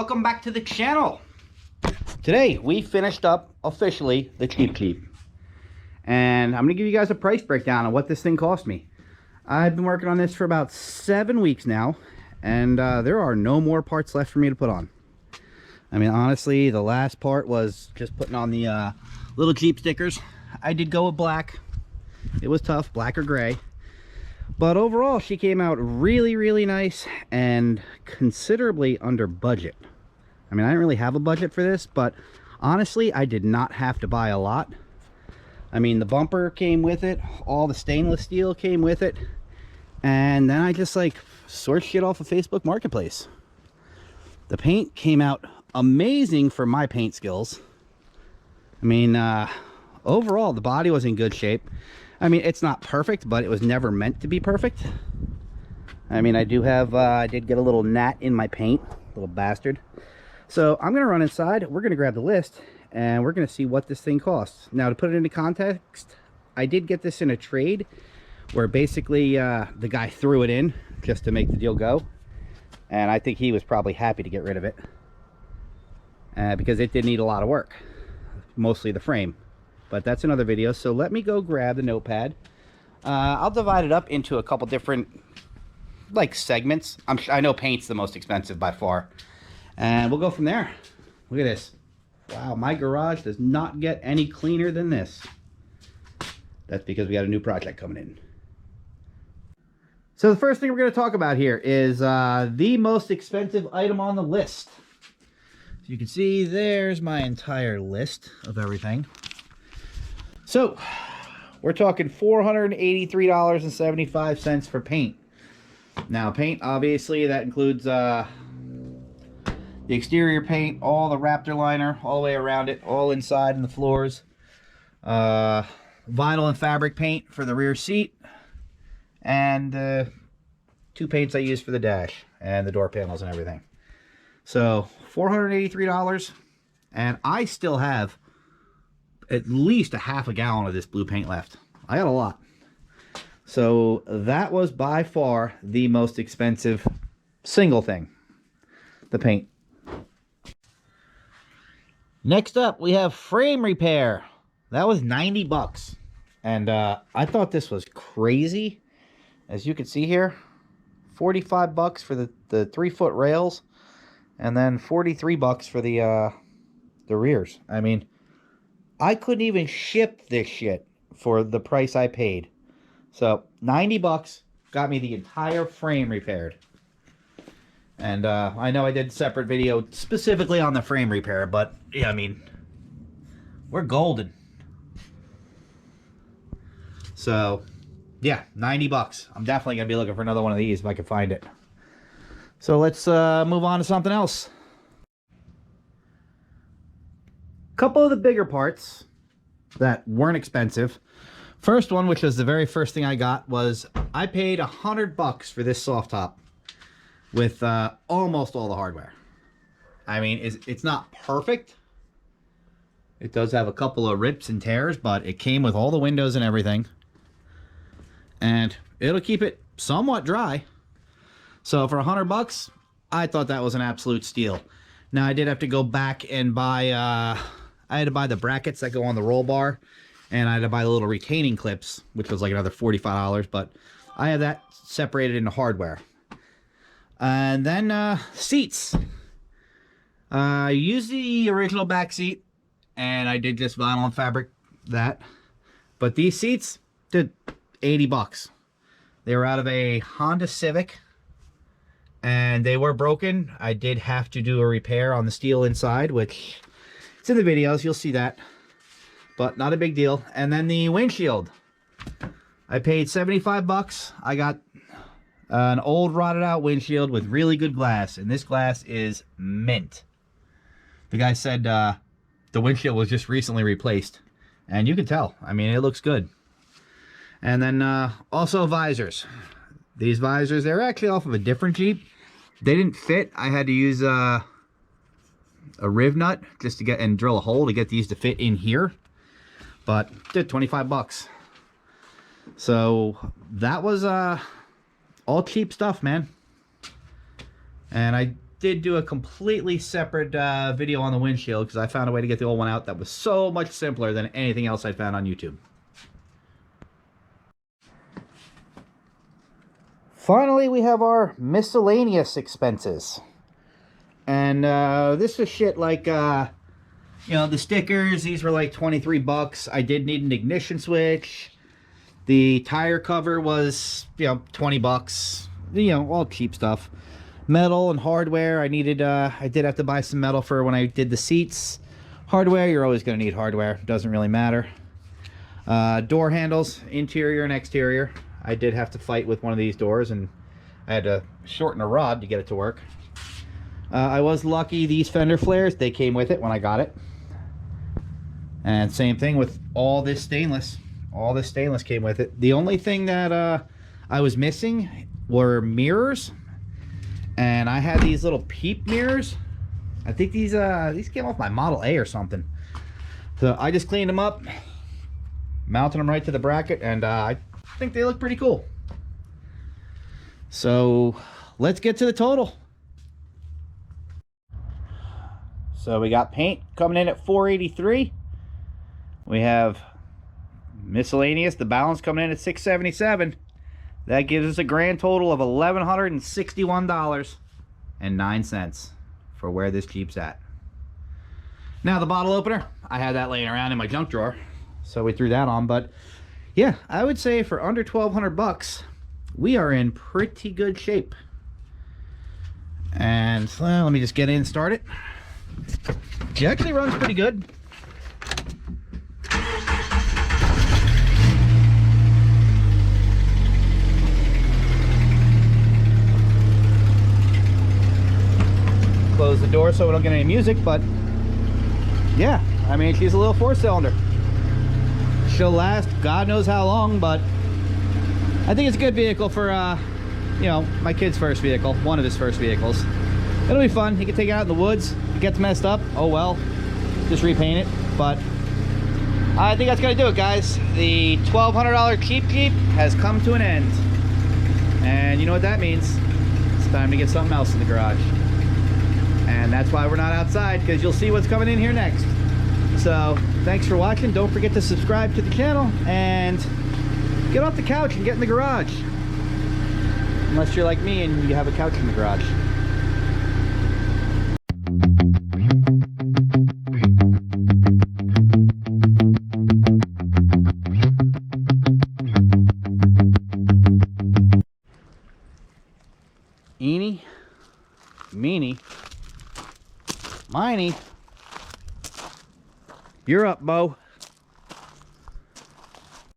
welcome back to the channel. Today we finished up officially the Cheap Jeep, and I'm gonna give you guys a price breakdown on what this thing cost me. I've been working on this for about 7 weeks now, and there are no more parts left for me to put on. I mean, honestly, the last part was just putting on the little Jeep stickers. I did go with black. It was tough, black or gray. But overall, she came out really nice and considerably under budget. I mean, I didn't really have a budget for this, but honestly, I did not have to buy a lot. I mean, the bumper came with it, all the stainless steel came with it, and then I just like sourced shit off of Facebook Marketplace. The paint came out amazing for my paint skills. I mean, overall, the body was in good shape. I mean, it's not perfect, but it was never meant to be perfect. I mean, I do have, I did get a little gnat in my paint, little bastard. So I'm gonna run inside, we're gonna grab the list, and we're gonna see what this thing costs. Now, to put it into context, I did get this in a trade, where basically the guy threw it in just to make the deal go. And I think he was probably happy to get rid of it. Because it did need a lot of work, mostly the frame. But that's another video, so let me go grab the notepad. I'll divide it up into a couple different like segments. I know paint's the most expensive by far, and we'll go from there. Look at this. Wow, my garage does not get any cleaner than this. That's because we got a new project coming in. So the first thing we're going to talk about here is the most expensive item on the list. So you can see there's my entire list of everything. So, we're talking $483.75 for paint. Now, paint, obviously, that includes the exterior paint, all the Raptor liner, all the way around it, all inside and the floors. Vinyl and fabric paint for the rear seat. And 2 paints I use for the dash and the door panels and everything. So, $483. And I still have at least a half a gallon of this blue paint left. I got a lot. So that was by far the most expensive single thing, the paint. Next up, we have frame repair. That was 90 bucks. And I thought this was crazy. As you can see here, 45 bucks for the 3-foot rails, and then 43 bucks for the rears. I mean, I couldn't even ship this shit for the price I paid. So 90 bucks got me the entire frame repaired. And I know I did a separate video specifically on the frame repair, but yeah, I mean, we're golden. So yeah, 90 bucks. I'm definitely gonna be looking for another one of these if I can find it. So let's move on to something else. Couple of the bigger parts that weren't expensive. First one, which was the very first thing I got, was I paid 100 bucks for this soft top with almost all the hardware. I mean, it's not perfect. It does have a couple of rips and tears, but it came with all the windows and everything. And it'll keep it somewhat dry. So for 100 bucks, I thought that was an absolute steal. Now I did have to go back and buy I had to buy the brackets that go on the roll bar, and I had to buy the little retaining clips, which was like another $45, but I have that separated into hardware. And then seats. I used the original back seat, and I did just vinyl and fabric that. But these seats did 80 bucks. They were out of a Honda Civic, and they were broken. I did have to do a repair on the steel inside, which it's in the videos, you'll see that, but not a big deal. And then the windshield, I paid 75 bucks. I got an old rotted out windshield with really good glass, and this glass is mint. The guy said the windshield was just recently replaced, and you can tell. I mean, it looks good. And then also visors. These visors, they're actually off of a different Jeep. They didn't fit. I had to use a riv nut just to get and drill a hole to get these to fit in here, but did 25 bucks. So that was all cheap stuff, man. And I did do a completely separate video on the windshield because I found a way to get the old one out that was so much simpler than anything else I found on YouTube. Finally, we have our miscellaneous expenses. And this was shit like, you know, the stickers. These were like 23 bucks. I did need an ignition switch. The tire cover was, you know, 20 bucks. You know, all cheap stuff. Metal and hardware. I needed, I did have to buy some metal for when I did the seats. Hardware, you're always going to need hardware. Doesn't really matter. Door handles, interior and exterior. I did have to fight with one of these doors, and I had to shorten a rod to get it to work. I was lucky these fender flares, they came with it when I got it. And same thing with all this stainless. All this stainless came with it. The only thing that I was missing were mirrors. And I had these little peep mirrors. I think these came off my Model A or something. So I just cleaned them up, mounted them right to the bracket, and I think they look pretty cool. So let's get to the total. So we got paint coming in at $483. We have miscellaneous, the balance coming in at $677. That gives us a grand total of $1,161.09 for where this Jeep's at. Now the bottle opener, I had that laying around in my junk drawer, so we threw that on. But yeah, I would say for under 1,200 bucks, we are in pretty good shape. And well, let me just get in and start it. It actually runs pretty good. Close the door so we don't get any music, but yeah, I mean, she's a little 4-cylinder. She'll last God knows how long, but I think it's a good vehicle for, you know, my kid's first vehicle, one of his first vehicles. It'll be fun. He can take it out in the woods. If it gets messed up, oh well, just repaint it. But I think that's gonna do it, guys. The $1,200 cheap Jeep has come to an end. And you know what that means? It's time to get something else in the garage. And that's why we're not outside, because you'll see what's coming in here next. So thanks for watching. Don't forget to subscribe to the channel and get off the couch and get in the garage. Unless you're like me and you have a couch in the garage. Eeny, meeny, miny. You're up, Bo.